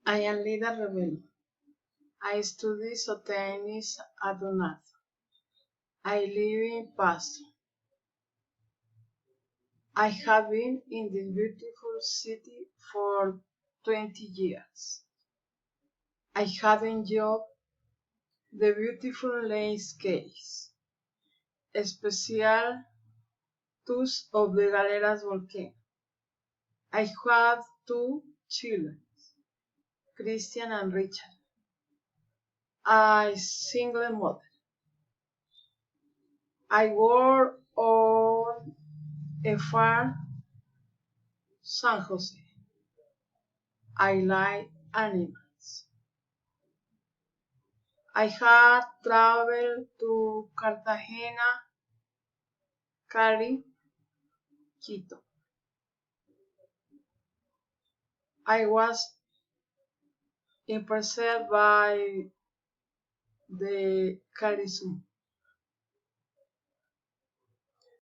I am Lida Rebelo. I study zootechnics at UNAD. I live in Pasto. I have been in this beautiful city for 20 years. I have enjoyed the beautiful landscapes, especially those of the Galeras volcano. I have two children, Christian and Richard. I single mother. I work on a farm, San Jose. I like animals. I have traveled to Cartagena, Cali, Quito. I was impressed by the charisma